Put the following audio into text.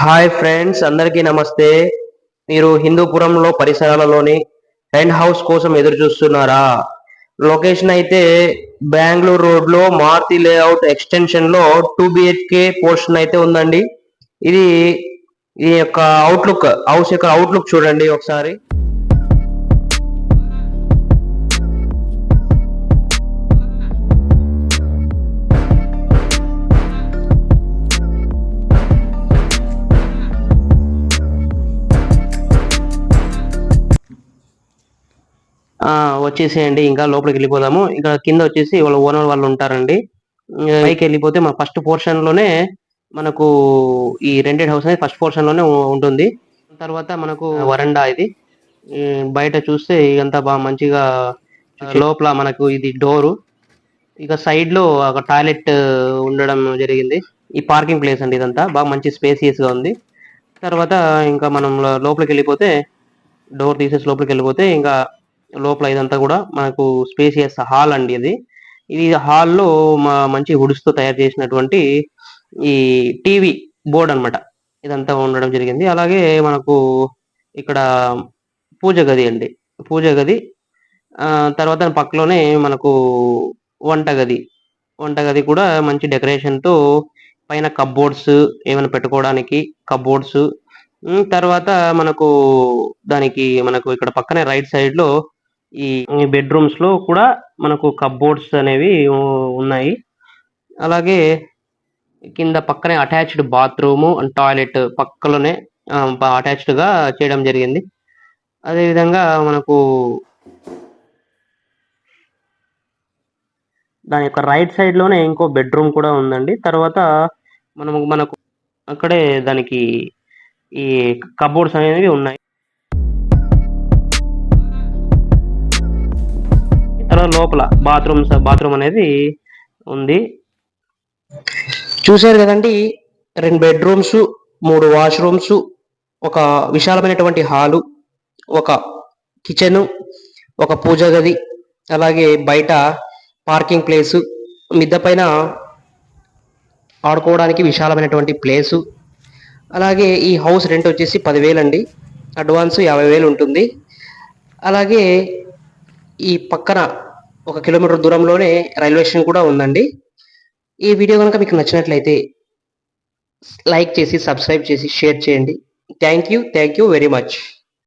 Hi friends, అందరికీ నమస్తే. మీరు హిందూపురంలో పరిసరాలలోని రెంట్ హౌస్ కోసం ఎదురు చూస్తున్నారా? లొకేషన్ అయితే బెంగళూరు రోడ్ లో మారుతి లేఅవుట్ ఎక్స్టెన్షన్ లో 2 BHK పోర్షన్ అయితే ఉందండి. ఇది ఈ యొక్క అవుట్లుక్, హౌస్ యొక్క అవుట్లుక్ చూడండి ఒకసారి. వచ్చేసేయండి, ఇంకా లోపలికి వెళ్ళిపోదాము. ఇంకా కింద వచ్చేసి వాళ్ళ ఓనర్ వాళ్ళు ఉంటారండి. పైకి వెళ్ళిపోతే మన ఫస్ట్ పోర్షన్ లోనే మనకు ఈ రెంటెడ్ హౌస్ అనేది ఫస్ట్ పోర్షన్ లోనే ఉంటుంది. తర్వాత మనకు వరండా ఇది. బయట చూస్తే ఇదంతా బాగా మంచిగా, లోపల మనకు ఇది డోరు, ఇక సైడ్ లో ఒక టాయిలెట్ ఉండడం జరిగింది. ఈ పార్కింగ్ ప్లేస్ అండి, ఇదంతా బాగా మంచి స్పేసియస్ గా ఉంది. తర్వాత ఇంకా మనం లోపలికి వెళ్ళిపోతే, డోర్ తీసేసి లోపలికి వెళ్ళిపోతే ఇంకా లోపల ఇదంతా కూడా మనకు స్పేసియస్ హాల్ అండి. ఇది హాల్లో మంచి వుడ్స్ తో తయారు చేసినటువంటి ఈ టీవీ బోర్డ్ అన్నమాట. ఇదంతా ఉండడం జరిగింది. అలాగే మనకు ఇక్కడ పూజ గది అండి, పూజ గది. తర్వాత పక్కలోనే మనకు వంటగది, వంటగది కూడా మంచి డెకరేషన్ తో, పైన కప్బోర్డ్స్ ఏమైనా పెట్టుకోవడానికి కప్బోర్డ్స్. తర్వాత మనకు మనకు ఇక్కడ పక్కనే రైట్ సైడ్ లో ఈ బెడ్రూమ్స్ లో కూడా మనకు కప్బోర్డ్స్ అనేవి ఉన్నాయి. అలాగే కింద పక్కనే అటాచ్డ్ బాత్రూమ్ అండ్ టాయిలెట్ పక్కలోనే అటాచ్డ్ గా చేయడం జరిగింది. అదే విధంగా మనకు దాని యొక్క రైట్ సైడ్ లోనే ఇంకో బెడ్రూమ్ కూడా ఉందండి. తర్వాత మనకు అక్కడే దానికి ఈ కబోర్డ్స్ అనేవి ఉన్నాయి. తర్వాత లోపల బాత్రూమ్ అనేది ఉంది. చూశారు కదండి, 2 బెడ్రూమ్స్, 3 వాష్రూమ్స్, ఒక విశాలమైనటువంటి హాలు, ఒక కిచెను, ఒక పూజ గది, అలాగే బయట పార్కింగ్ ప్లేసు, మిద్ద పైన ఆడుకోవడానికి విశాలమైనటువంటి ప్లేసు. అలాగే ఈ హౌస్ రెంట్ వచ్చేసి 10,000 అండి. అడ్వాన్స్ 50,000 ఉంటుంది. అలాగే ఈ పక్కన 1 కిలోమీటర్ దూరంలోనే రైల్వే స్టేషన్ కూడా ఉందండి. ఈ వీడియో కనుక మీకు నచ్చినట్లయితే లైక్ చేసి, సబ్స్క్రైబ్ చేసి, షేర్ చేయండి. Thank you very much.